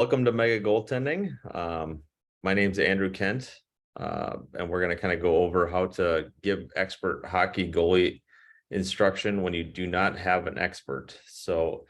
Welcome to Mega Goaltending. My name's Andrew Kent, and we're going to kind of go over how to give expert hockey goalie instruction when you do not have an expert. So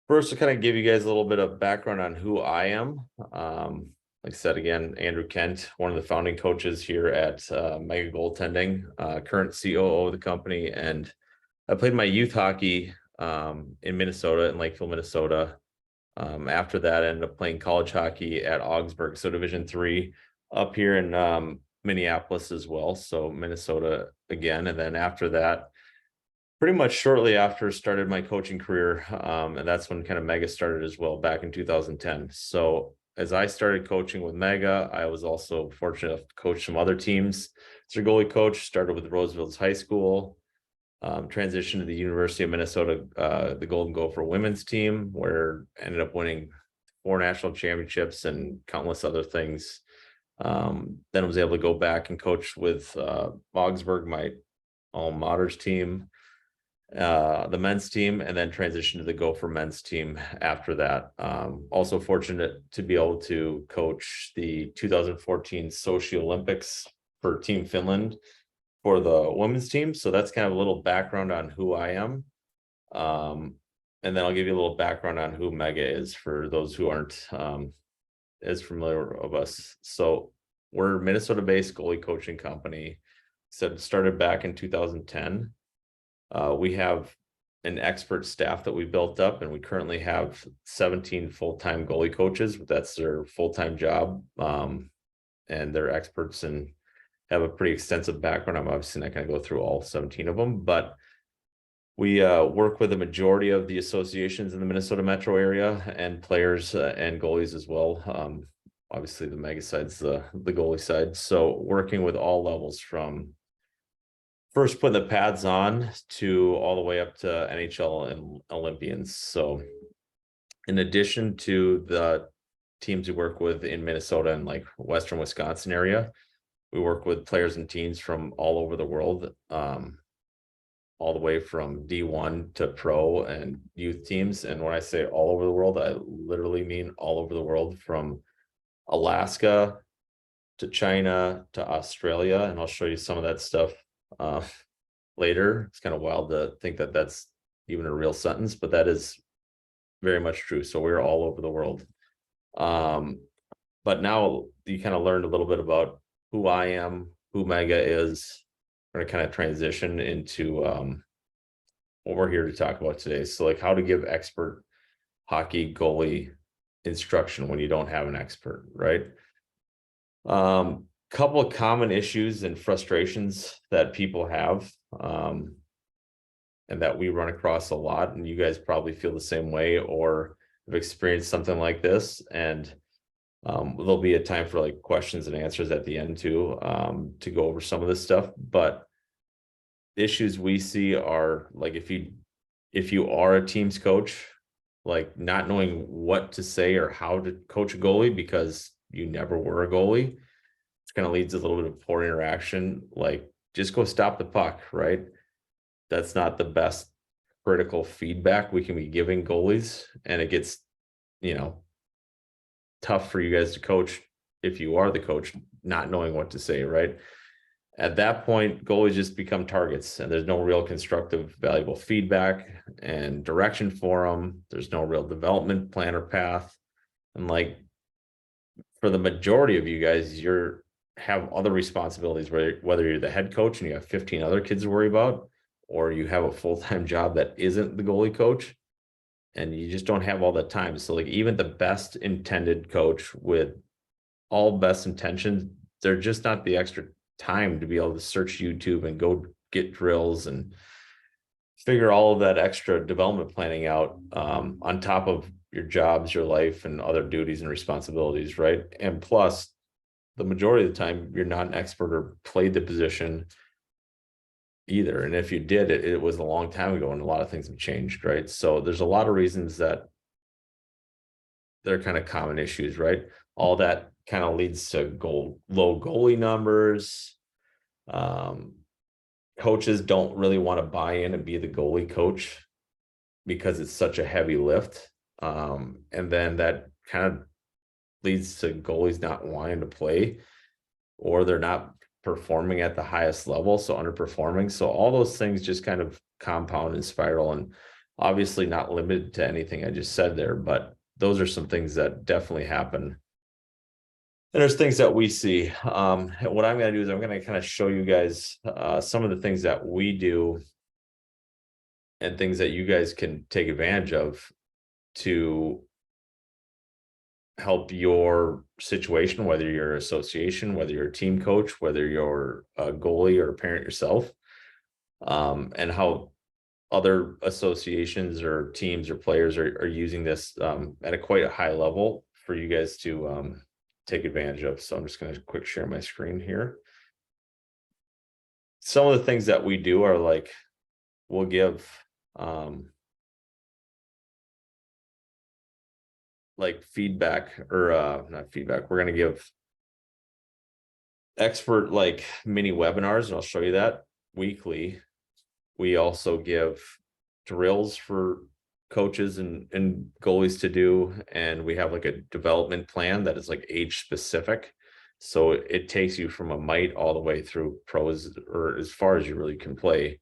first, to kind of give you guys a little bit of background on who I am. Like I said, again, Andrew Kent, one of the founding coaches here at Mega Goaltending, current COO of the company. And I played my youth hockey in Minnesota, in Lakeville, Minnesota. After that, I ended up playing college hockey at Augsburg, so Division III, up here in Minneapolis as well. So Minnesota again. And then after that, pretty much shortly after, started my coaching career. And that's when kind of Mega started as well, back in 2010. So as I started coaching with Mega, I was also fortunate to coach some other teams. As a goalie coach, started with Roosevelt's High School, transitioned to the University of Minnesota, the Golden Gopher women's team, where ended up winning 4 national championships and countless other things. Then I was able to go back and coach with Augsburg, my alma mater's team, the men's team, and then transitioned to the Gopher men's team after that. Also fortunate to be able to coach the 2014 Sochi Olympics for Team Finland for the women's team. So that's kind of a little background on who I am. And then I'll give you a little background on who Mega is for those who aren't as familiar of us. So we're a Minnesota-based goalie coaching company. Started back in 2010. We have an expert staff that we built up, and we currently have 17 full-time goalie coaches. That's their full-time job, and they're experts and have a pretty extensive background. I'm obviously not going to go through all 17 of them, but we work with the majority of the associations in the Minnesota metro area, and players and goalies as well. Obviously the Mega side's the goalie side. So working with all levels, from first putting the pads on to all the way up to NHL and Olympians. So in addition to the teams we work with in Minnesota and like Western Wisconsin area, we work with players and teams from all over the world, all the way from D1 to pro and youth teams. And when I say all over the world, I literally mean all over the world, from Alaska to China to Australia. And I'll show you some of that stuff later. It's kind of wild to think that that's even a real sentence, but that is very much true. So we're all over the world. But now you kind of learned a little bit about who I am, who Mega is. We're going to kind of transition into what we're here to talk about today. So like how to give expert hockey goalie instruction when you don't have an expert, right? Couple of common issues and frustrations that people have, and that we run across a lot, and you guys probably feel the same way or have experienced something like this. And there'll be a time for like questions and answers at the end too, to go over some of this stuff. But issues we see are like, if you are a team's coach, like not knowing what to say or how to coach a goalie because you never were a goalie. It kind of leads to a little bit of poor interaction. Like, just go stop the puck, right? That's not the best critical feedback we can be giving goalies, and it gets, tough for you guys to coach if you are the coach, not knowing what to say, right? At that point, goalies just become targets, and there's no real constructive, valuable feedback and direction for them. There's no real development plan or path. And like, for the majority of you guys, have other responsibilities, whether you're the head coach and you have 15 other kids to worry about, or you have a full-time job that isn't the goalie coach, and you just don't have all that time. So like, even the best intended coach with all best intentions, they're just not the extra time to be able to search YouTube and go get drills and figure all of that extra development planning out, on top of your jobs, your life, and other duties and responsibilities, right? And plus, the majority of the time, you're not an expert or played the position either. And if you did, it was a long time ago, and a lot of things have changed, right? So there's a lot of reasons that they're kind of common issues, right? All that kind of leads to low goalie numbers. Coaches don't really want to buy in and be the goalie coach because it's such a heavy lift. And then that kind of leads to goalies not wanting to play, or they're not performing at the highest level, so underperforming. So all those things just kind of compound and spiral, and obviously not limited to anything I just said there, but those are some things that definitely happen. And there's things that we see. What I'm going to do is I'm going to kind of show you guys some of the things that we do and things that you guys can take advantage of to help your situation, whether you're an association, whether you're a team coach, whether you're a goalie or a parent yourself, and how other associations or teams or players are using this at a quite a high level for you guys to take advantage of. So I'm just going to quick share my screen here. Some of the things that we do are like, we'll give like feedback, or not feedback, we're going to give expert like mini webinars, and I'll show you that weekly. We also give drills for coaches and goalies to do, and we have like a development plan that is like age specific, so it takes you from a mite all the way through pros, or as far as you really can play.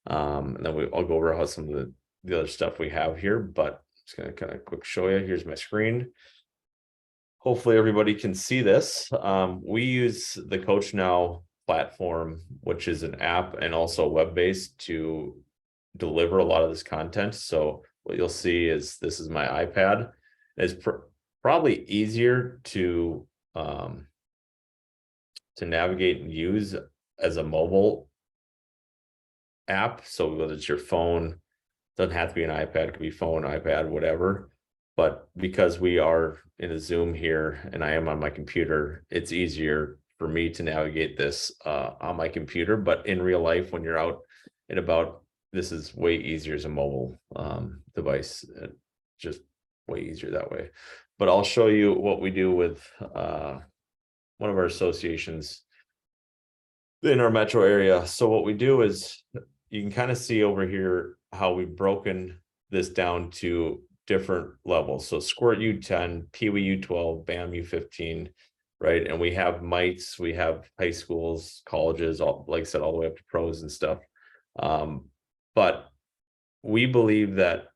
And then I'll go over how some of the other stuff we have here, but I'm just going to kind of quick show you. Here's my screen. Hopefully everybody can see this. We use the Coach Now platform, which is an app and also web-based, to deliver a lot of this content. So what you'll see is this is my iPad. It's probably easier to navigate and use as a mobile app. So whether it's your phone, doesn't have to be an iPad, it could be phone, iPad, whatever. But because we are in a Zoom here and I am on my computer, it's easier for me to navigate this on my computer. But in real life, when you're out and about, this is way easier as a mobile device. Just way easier that way. But I'll show you what we do with one of our associations in our metro area. So what we do is, you can kind of see over here how we've broken this down to different levels. So Squirt U10, Pee Wee U12, BAM U15, right? And we have mites, we have high schools, colleges, all, like I said, all the way up to pros and stuff. But we believe that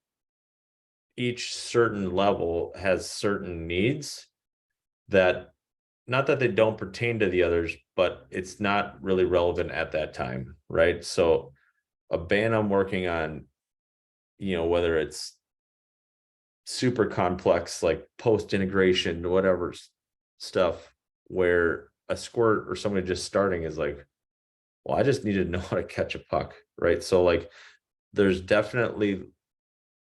each certain level has certain needs that, not that they don't pertain to the others, but it's not really relevant at that time, right? So a band I'm working on, whether it's super complex, like post integration, whatever stuff, where a squirt or somebody just starting is like, well, I just need to know how to catch a puck, right? So like, there's definitely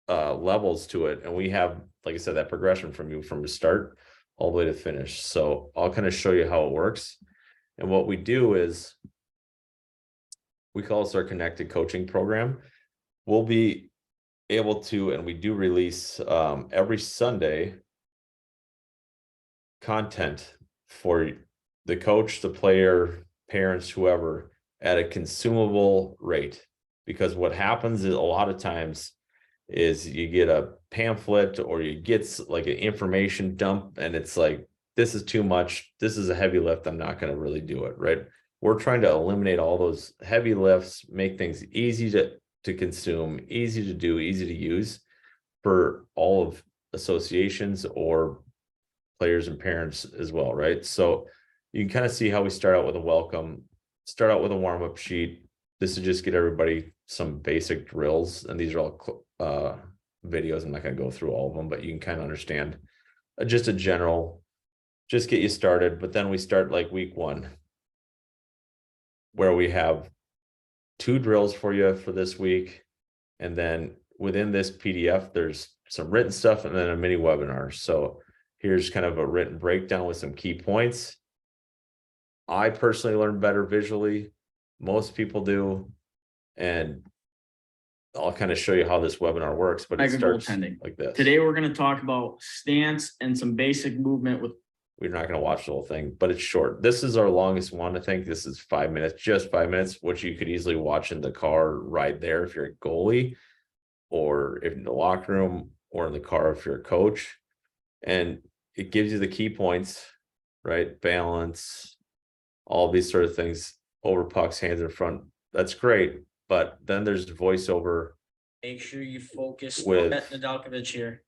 levels to it, and we have, like I said, that progression from the start all the way to finish. So I'll kind of show you how it works. And what we do is, we call this our connected coaching program. We'll be able to, and we do release every Sunday content for the coach, the player, parents, whoever, at a consumable rate. Because what happens is, a lot of times, is you get a pamphlet or you get like an information dump, and it's like, this is too much, this is a heavy lift, I'm not going to really do it, right? We're trying to eliminate all those heavy lifts, make things easy to consume, easy to do, easy to use for all of associations or players and parents as well, right? So you can kind of see how we start out with a welcome, start out with a warm-up sheet. This is just get everybody some basic drills, and these are all videos. I'm not going to go through all of them, but you can kind of understand just a general, just get you started. But then we start like week 1, where we have 2 drills for you for this week. And then within this PDF, there's some written stuff and then a mini webinar. So here's kind of a written breakdown with some key points. I personally learn better visually. Most people do. And I'll kind of show you how this webinar works, but it starts like this. Today, we're going to talk about stance and some basic movement with. We're not going to watch the whole thing, but it's short. This is our longest one. I think this is 5 minutes, just 5 minutes, which you could easily watch in the car right there if you're a goalie, or if in the locker room, or in the car if you're a coach. And it gives you the key points, right? Balance, all these sort of things, over pucks, hands in front. That's great. But then there's voiceover Make sure you focus with Nadalkovich here.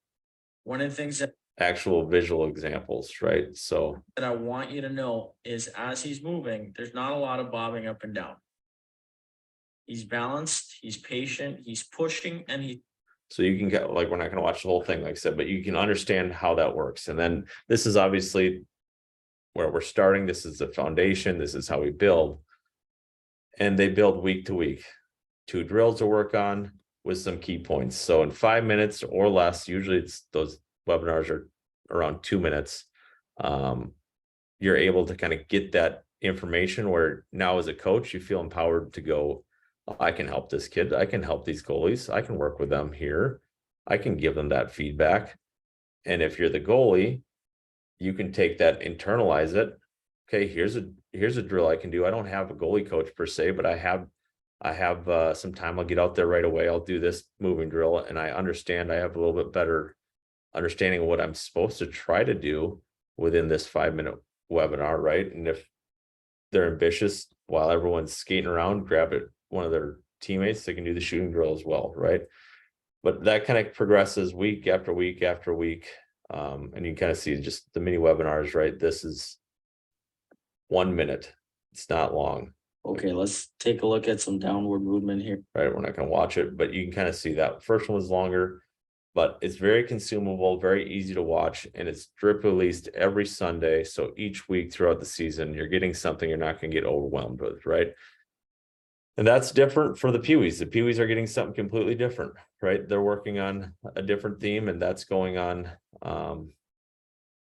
One of the things that actual visual examples, right? So I want you to know is as he's moving, there's not a lot of bobbing up and down. He's balanced, he's patient, he's pushing, and so you can get, like, we're not going to watch the whole thing, like I said, but you can understand how that works. And then this is obviously where we're starting. This is the foundation. This is how we build. And they build week to week. 2 drills to work on with some key points. So in 5 minutes or less, usually it's those webinars are around 2 minutes. You're able to kind of get that information where now as a coach, you feel empowered to go, I can help this kid. I can help these goalies. I can work with them here. I can give them that feedback. And if you're the goalie, you can take that, internalize it. Okay, here's a drill I can do. I don't have a goalie coach per se, but I have some time. I'll get out there right away. I'll do this moving drill, and I understand. I have a little bit better understanding of what I'm supposed to try to do within this 5-minute webinar, right? And if they're ambitious, while everyone's skating around, grab it, one of their teammates, they can do the shooting drill as well, right? But that kind of progresses week after week after week. And you kind of see just the mini webinars, right? This is 1 minute. It's not long. okay, let's take a look at some downward movement here. Right, we're not going to watch it, but you can kind of see that first one was longer, but it's very consumable, very easy to watch, and it's drip released every Sunday. So each week throughout the season, you're getting something you're not going to get overwhelmed with, right? And that's different for the Peewees. The Peewees are getting something completely different, right? They're working on a different theme, and that's going on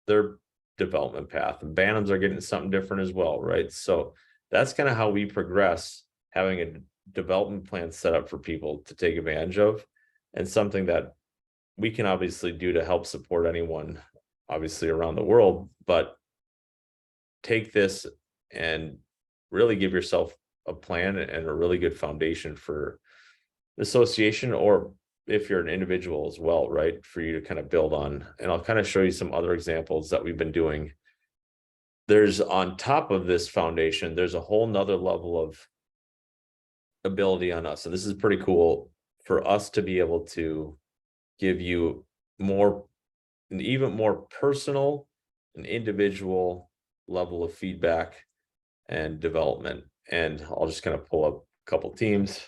their development path. And Bantams are getting something different as well, right? So that's kind of how we progress, having a development plan set up for people to take advantage of, and something that we can obviously do to help support anyone, obviously around the world, but take this and really give yourself a plan and a really good foundation for the association, or if you're an individual as well, right? For you to kind of build on. And I'll kind of show you some other examples that we've been doing. There's, on top of this foundation, there's a whole nother level of ability on us. And this is pretty cool for us to be able to give you more, an even more personal and individual level of feedback and development. And I'll just kind of pull up a couple teams.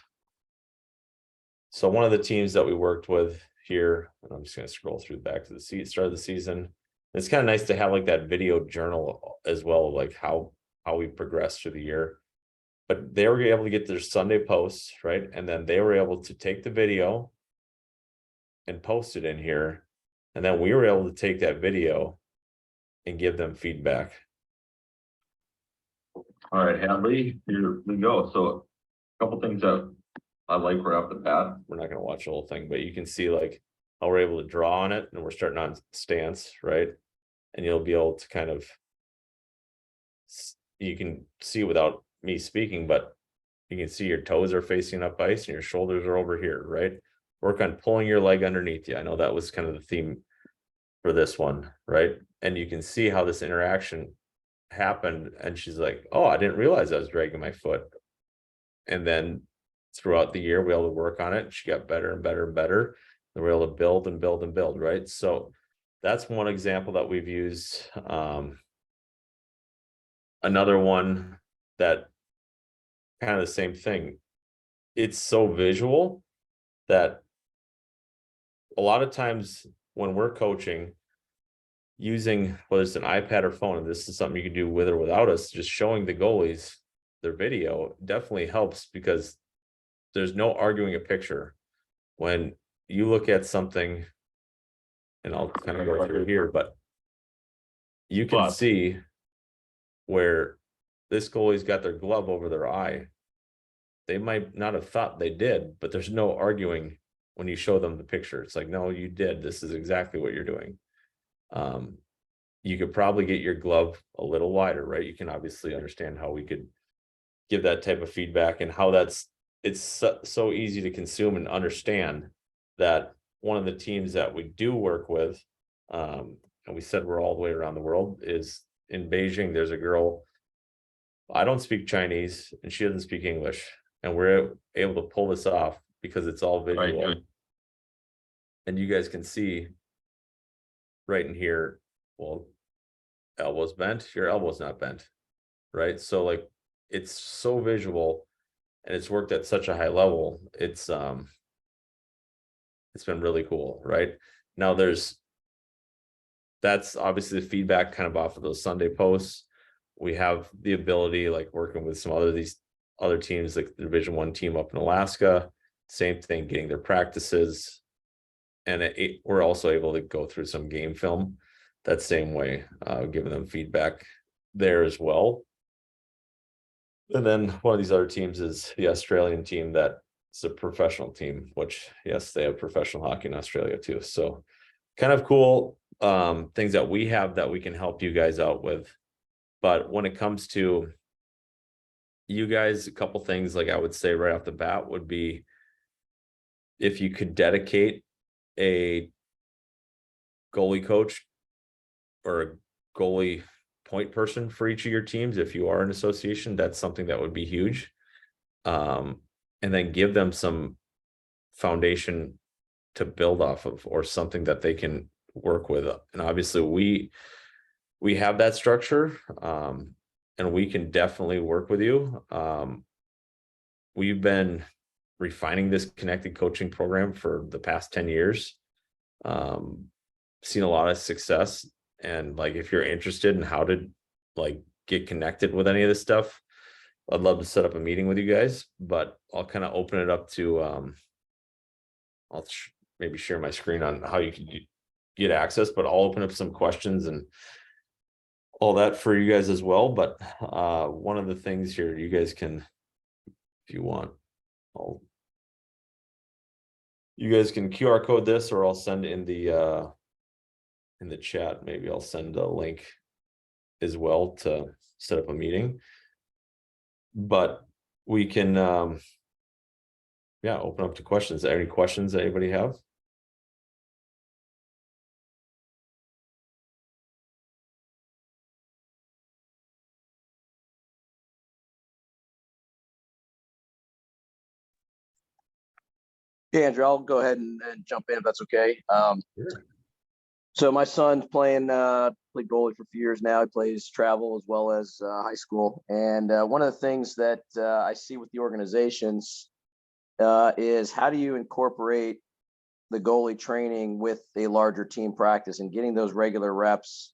So one of the teams that we worked with here, and I'm just going to scroll through back to the start of the season. It's kind of nice to have like that video journal as well, like how we progressed through the year. But they were able to get their Sunday posts, right? And then they were able to take the video and post it in here. And then we were able to take that video and give them feedback. All right, Hadley, here we go. So a couple things that I like right off the bat. We're not going to watch the whole thing, but you can see like how we're able to draw on it, and we're starting on stance, right? And you'll be able to kind of, you can see without me speaking, but you can see your toes are facing up ice and your shoulders are over here, right? Work on pulling your leg underneath you. I know that was kind of the theme for this one, right? And you can see how this interaction happened, and she's like, oh, I didn't realize I was dragging my foot. And then throughout the year, we were able to work on it, and she got better and better and better, and we're able to build and build and build, right? So that's one example that we've used. Another one that kind of the same thing, it's so visual that a lot of times when we're coaching, using whether it's an iPad or phone, and this is something you can do with or without us, just showing the goalies their video definitely helps, because there's no arguing a picture. When you look at something, and I'll kind of go through here, but you can see where this goalie's got their glove over their eye. They might not have thought they did, but there's no arguing when you show them the picture. It's like, no, you did. This is exactly what you're doing. You could probably get your glove a little wider, right? You can obviously understand how we could give that type of feedback, and how it's so easy to consume and understand that one of the teams that we do work with, and we said we're all the way around the world, is in Beijing, there's a girl, I don't speak Chinese and she doesn't speak English, and we're able to pull this off because it's all visual. Right. And you guys can see right in here, well, elbow's bent, your elbow's not bent, right? So like, it's so visual and it's worked at such a high level. It's been really cool, right? Now that's obviously the feedback kind of off of those Sunday posts. We have the ability, like working with these other teams, like the Division I team up in Alaska, same thing, getting their practices. And we're also able to go through some game film that same way, giving them feedback there as well. And then one of these other teams is the Australian team that's a professional team, which yes, they have professional hockey in Australia too. So kind of cool things that we have that we can help you guys out with. But when it comes to you guys, a couple things like I would say right off the bat would be, if you could dedicate a goalie coach or a goalie point person for each of your teams, if you are an association, that's something that would be huge. And then give them some foundation to build off of, or something that they can work with. And obviously we have that structure, and we can definitely work with you. We've been refining this connected coaching program for the past 10 years. Seen a lot of success, and like, if you're interested in how to like get connected with any of this stuff, I'd love to set up a meeting with you guys. But I'll kind of open it up to I'll maybe share my screen on how you can get access, but I'll open up some questions and all that for you guys as well. But one of the things here, you guys can, if you want, you guys can QR code this, or I'll send in the chat. Maybe I'll send a link as well to set up a meeting. But we can open up to questions. Any questions that anybody have? Yeah, Andrew, I'll go ahead and jump in if that's okay. Sure. So my son's played goalie for a few years now. He plays travel as well as high school. And one of the things that I see with the organizations is, how do you incorporate the goalie training with a larger team practice and getting those regular reps?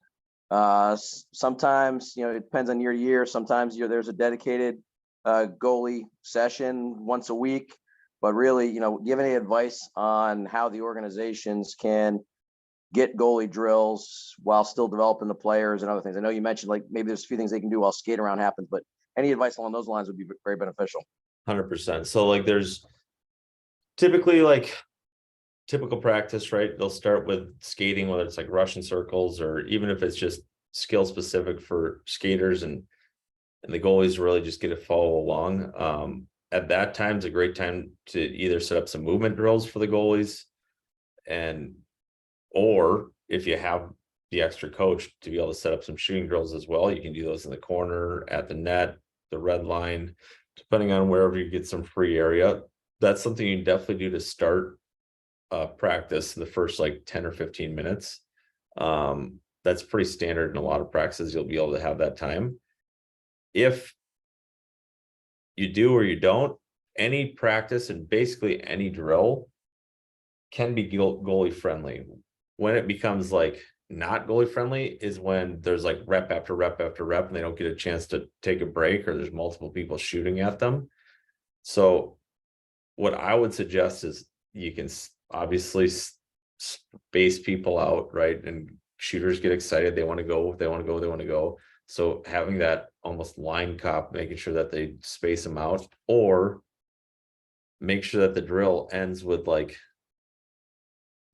Sometimes, it depends on year to year. Sometimes there's a dedicated goalie session once a week. But really, give any advice on how the organizations can get goalie drills while still developing the players and other things. I know you mentioned like maybe there's a few things they can do while skate around happens, but any advice along those lines would be very beneficial. 100%. So like, there's typically like typical practice, right? They'll start with skating, whether it's like Russian circles, or even if it's just skill specific for skaters, and the goalies really just get to follow along. At that time is a great time to either set up some movement drills for the goalies, or if you have the extra coach, to be able to set up some shooting drills as well. You can do those in the corner, at the net, the red line, depending on wherever you get some free area. That's something you can definitely do to start practice the first like 10 or 15 minutes. That's pretty standard in a lot of practices. You'll be able to have that time. If you do or you don't, any practice and basically any drill can be goalie friendly. When it becomes like not goalie friendly is when there's like rep after rep after rep, and they don't get a chance to take a break, or there's multiple people shooting at them. So what I would suggest is, you can obviously space people out, right? And shooters get excited. They want to go. So having that almost line cop, making sure that they space them out, or make sure that the drill ends with like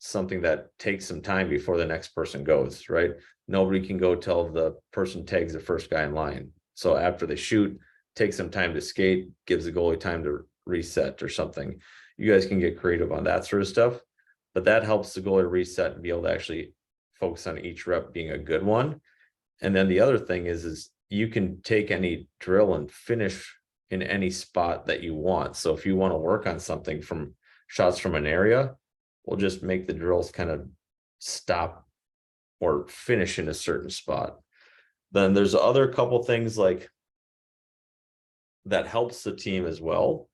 something that takes some time before the next person goes, right? Nobody can go till the person tags the first guy in line. So after they shoot, take some time to skate, gives the goalie time to reset or something. You guys can get creative on that sort of stuff, but that helps the goalie reset and be able to actually focus on each rep being a good one. And then the other thing is you can take any drill and finish in any spot that you want. So if you want to work on something from shots from an area, we'll just make the drills kind of stop or finish in a certain spot. Then there's other couple things like that helps the team as well,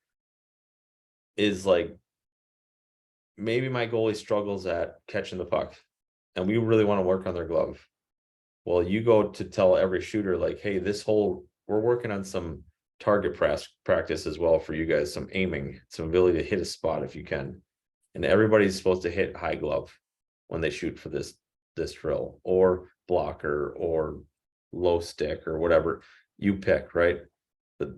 is like maybe my goalie struggles at catching the puck and we really want to work on their glove. Well, you go to tell every shooter like, hey, we're working on some target practice as well for you guys, some aiming, some ability to hit a spot if you can. And everybody's supposed to hit high glove when they shoot for this drill, or blocker, or low stick, or whatever you pick, right? But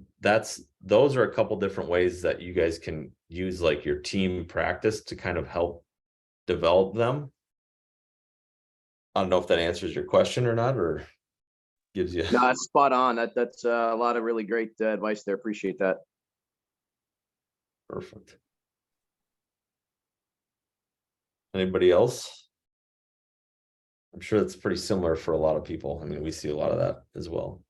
those are a couple different ways that you guys can use like your team practice to kind of help develop them. I don't know if that answers your question or not, or gives you. No, that's spot on. That's a lot of really great advice there. Appreciate that. Perfect. Anybody else? I'm sure that's pretty similar for a lot of people. I mean, we see a lot of that as well.